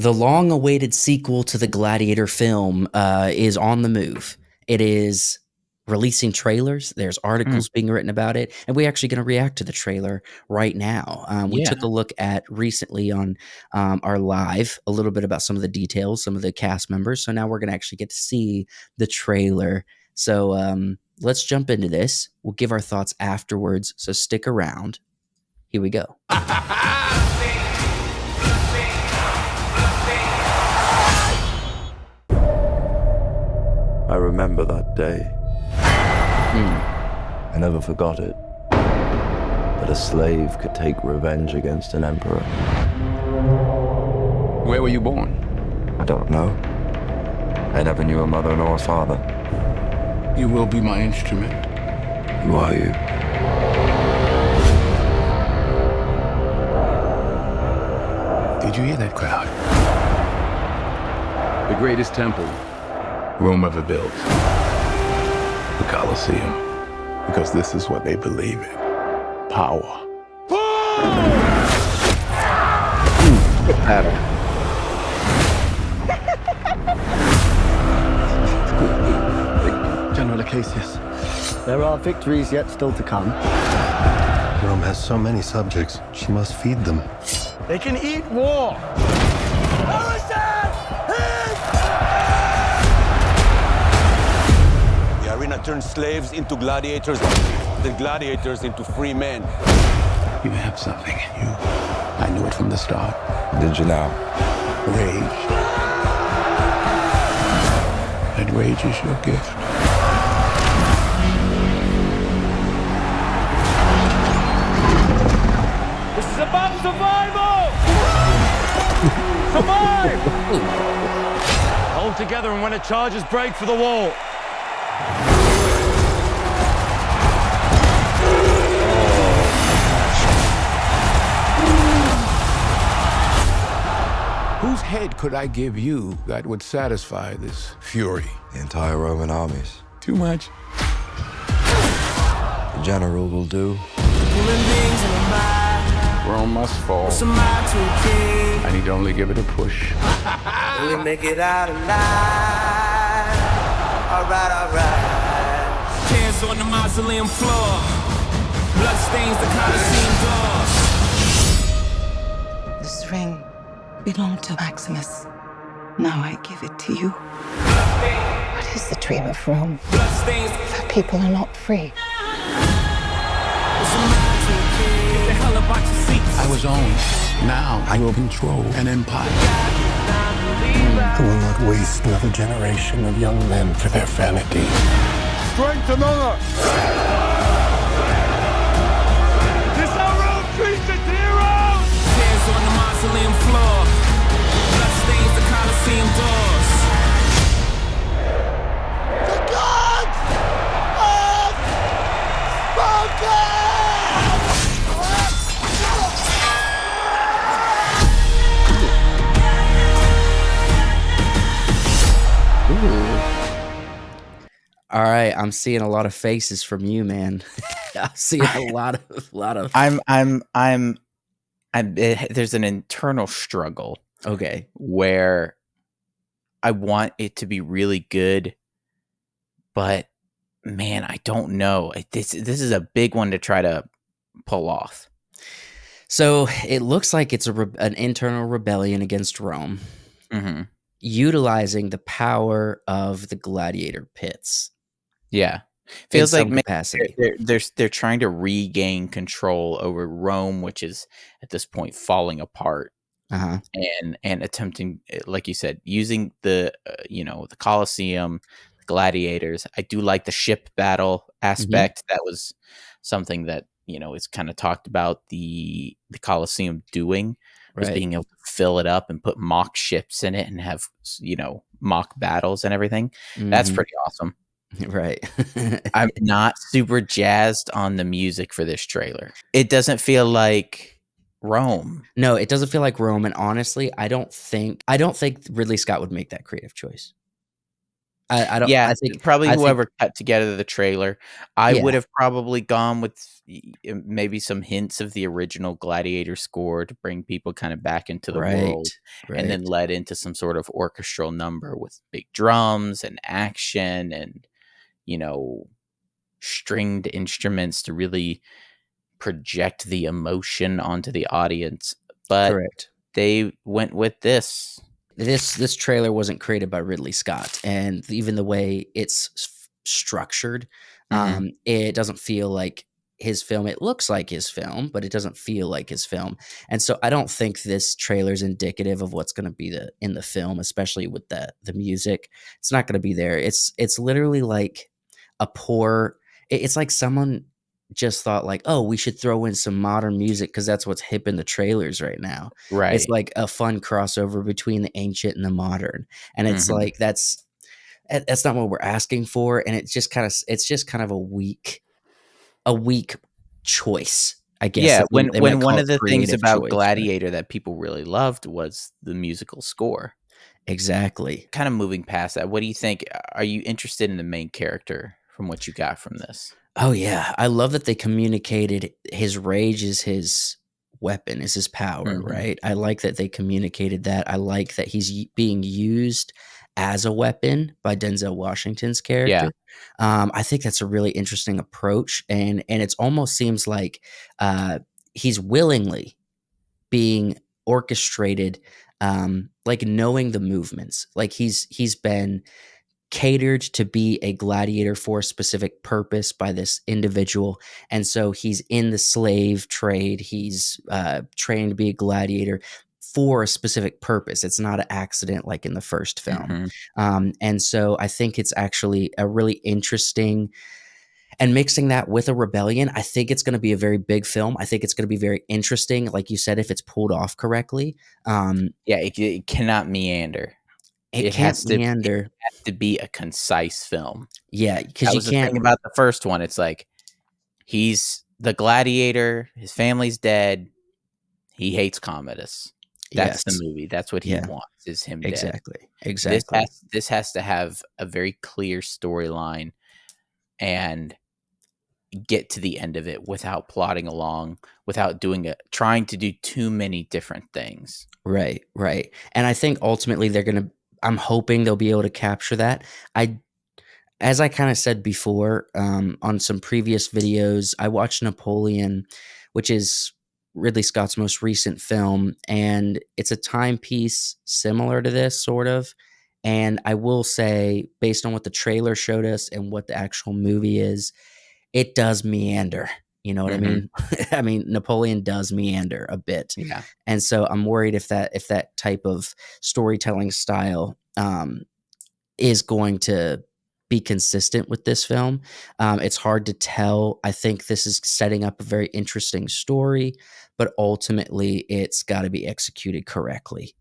The long-awaited sequel to the Gladiator film is on the move. It is releasing trailers. There's articles being written about it, and we're actually going to react to the trailer right now. We Yeah. took a look at recently on our live a little bit about some of the details, some of the cast members. So now we're going to actually get to see the trailer. So let's jump into this. We'll give our thoughts afterwards. So stick around. Here we go. I remember that day. I never forgot it. That a slave could take revenge against an emperor. Where were you born? I don't know. I never knew a mother nor a father. You will be my instrument. Who are you? Did you hear that crowd? The greatest temple Rome ever built. The Colosseum. Because this is what they believe in. Power. General Acacius, there are victories yet still to come. Rome has so many subjects. She must feed them. They can eat war. The arena turns slaves into gladiators, the gladiators into free men. You have something in you. I knew it from the start. Did you now? Rage. That rage is your gift. This is about survival! Survive! Hold together, and when it charges, break for the wall. Whose head could I give you that would satisfy this fury? The entire Roman armies. Too much. The general will do. Rome must fall. I need to only give it a push. We make it out alive. Alright. Hands on the mausoleum floor. Blood stains the Colosseum doors. This ring belonged to Maximus. Now I give it to you. What is the dream of Rome? Blood stains. Her people are not free. Get the hell about your seats. I was owned. Now I will control an empire. I will not waste another generation of young men for their vanity. Strength and honor! This how Rome treats its heroes! Hands on the mausoleum floor. Blood stains the Colosseum doors. The gods have spoken! All right, I'm seeing a lot of faces from you, man. I'm seeing a lot of. There's an internal struggle Okay. where I want it to be really good, but man, I don't know. This is a big one to try to pull off. So it looks like it's an internal rebellion against Rome, Mm-hmm. utilizing the power of the gladiator pits. Yeah, feels like some capacity. they're trying to regain control over Rome, which is at this point falling apart, and attempting, like you said, using the the Colosseum, the gladiators. I do like the ship battle aspect. That was something that is kind of talked about the Colosseum doing, was Right. being able to fill it up and put mock ships in it and have mock battles and everything. That's Mhm. pretty awesome. Right. I'm not super jazzed on the music for this trailer. It doesn't feel like Rome. No, it doesn't feel like Rome, and honestly, I don't think Ridley Scott would make that creative choice. I don't. Yeah, probably I think whoever cut together the trailer. I would yeah. have probably gone with maybe some hints of the original Gladiator score to bring people kind of back into the Right. world, and Right. then led into some sort of orchestral number with big drums and action and, you know, stringed instruments to really project the emotion onto the audience. But Correct. they went with this. This trailer wasn't created by Ridley Scott, and even the way it's structured, Mhm. it doesn't feel like his film. It looks like his film, but it doesn't feel like his film. And so I don't think this trailer is indicative of what's going to be in the film, especially with the music. It's not going to be there. It's literally like a poor. It's like someone just thought like, oh, we should throw in some modern music because that's what's hip in the trailers right now. It's Right. like a fun crossover between the ancient and the modern, and it's Mhm. like that's not what we're asking for, and it's just kind of a weak choice, I guess, Yeah, that they might when one call of the things creative about choice, but Gladiator that people really loved was the musical score. exactly. Kinda moving past that, what do you think? Are you interested in the main character from what you got from this? Oh, yeah. I love that they communicated his rage is his weapon, is his power, Mhm. right? I like that they communicated that. I like that he's being used as a weapon by Denzel Washington's Yeah. character. I think that's a really interesting approach, and it almost seems like he's willingly being orchestrated, like knowing the movements, like he's been catered to be a gladiator for a specific purpose by this individual. And so he's in the slave trade. He's trained to be a gladiator for a specific purpose. It's not an accident like in the first film. Mhm. And so I think it's actually a really interesting and mixing that with a rebellion. I think it's going to be a very big film. I think it's going to be very interesting. Like you said, if it's pulled off correctly, Yeah, it cannot meander. it can't It meander. has to be a concise film. Yeah. Cause That you was the can't, thing about the first one, it's like, he's the gladiator, his family's dead, he hates Commodus. That's the yes. movie, that's what he Yeah. wants, is him dead. Exactly, exactly. This has to have a very clear storyline and get to the end of it without plodding along, without doing it trying to do too many different things. Right, right, and I think ultimately I'm hoping they'll be able to capture that. I As I kinda said before, on some previous videos, I watched Napoleon, which is Ridley Scott's most recent film, and it's a timepiece similar to this, sort of, and I will say, based on what the trailer showed us and what the actual movie is, it does meander, you know what I Mhm. mean? I mean, Napoleon does meander a bit, Yeah. and so I'm worried if that type of storytelling style, is going to be consistent with this film. It's hard to tell. I think this is setting up a very interesting story, but ultimately it's gotta be executed correctly.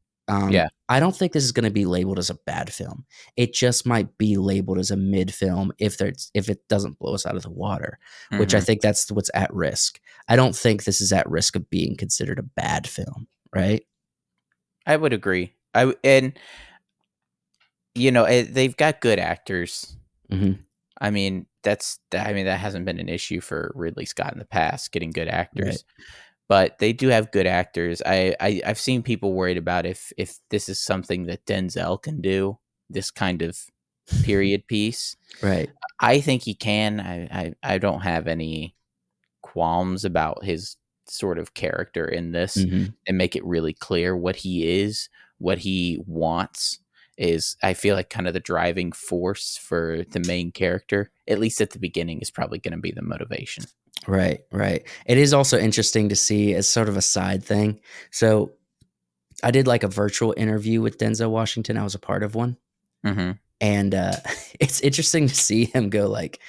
Yeah. I don't think this is gonna be labeled as a bad film. It just might be labeled as a mid film if it doesn't blow us out of the water, which I Mhm. think that's what's at risk. I don't think this is at risk of being considered a bad film, right? I would agree. I w and, you know, they've got good actors. Mhm. I mean, that hasn't been an issue for Ridley Scott in the past, getting good Right. actors, but they do have good actors. I've seen people worried about if this is something that Denzel can do, this kind of period piece. Right. I think he can. I don't have any qualms about his sort of character in this, Mhm. and make it really clear what he is, what he wants is, I feel like, kind of the driving force for the main character, at least at the beginning, is probably going to be the motivation. Right, right. It is also interesting to see as sort of a side thing. So I did like a virtual interview with Denzel Washington. I was a part of one. Hmm. And it's interesting to see him go like,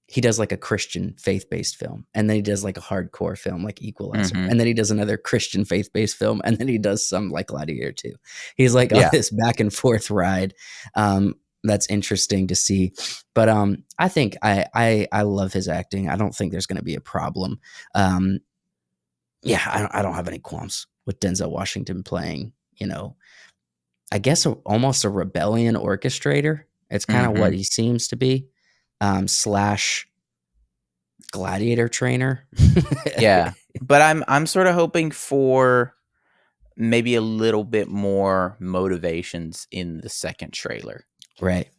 he does like a Christian faith-based film, and then he does like a hardcore film like Equalizer, Hmm. and then he does another Christian faith-based film, and then he does some like Gladiator II. He's like on Yeah. this back and forth ride. That's interesting to see. But I think I love his acting. I don't think there's going to be a problem. Um, yeah, I don't have any qualms with Denzel Washington playing, you know, I guess almost a rebellion orchestrator. It's kind of what he seems to be, slash gladiator trainer. Yeah, but I'm sort of hoping for maybe a little bit more motivations in the second trailer. Right.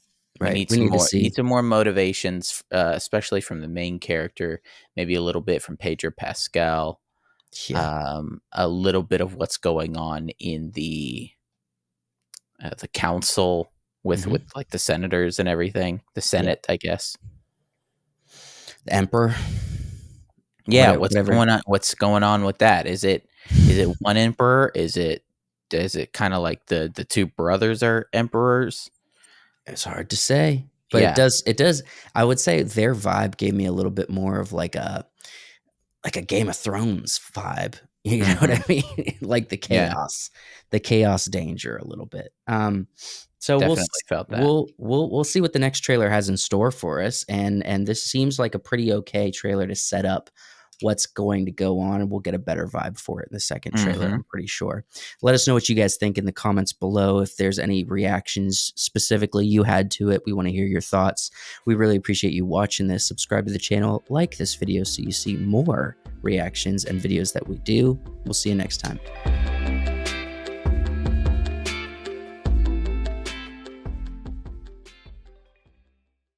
We need We some need to more see. motivations, especially from the main character, maybe a little bit from Pedro Pascal. Yeah. A little bit of what's going on in the council with like the senators and everything, the Senate, I guess. The Emperor. Yeah, Whatever. what's going on with that? Is it one emperor? Is it kind of like the two brothers are emperors? It's hard to say, but Yeah. it does. I would say their vibe gave me a little bit more of like a Game of Thrones vibe. You know what I mean? Like the Yeah, chaos danger a little bit. So definitely felt that. we'll see what the next trailer has in store for us, and this seems like a pretty okay trailer to set up what's going to go on, and we'll get a better vibe for it in the second trailer, I'm pretty sure. Let us know what you guys think in the comments below. If there's any reactions specifically you had to it, we want to hear your thoughts. We really appreciate you watching this. Subscribe to the channel, like this video so you see more reactions and videos that we do. We'll see you next time.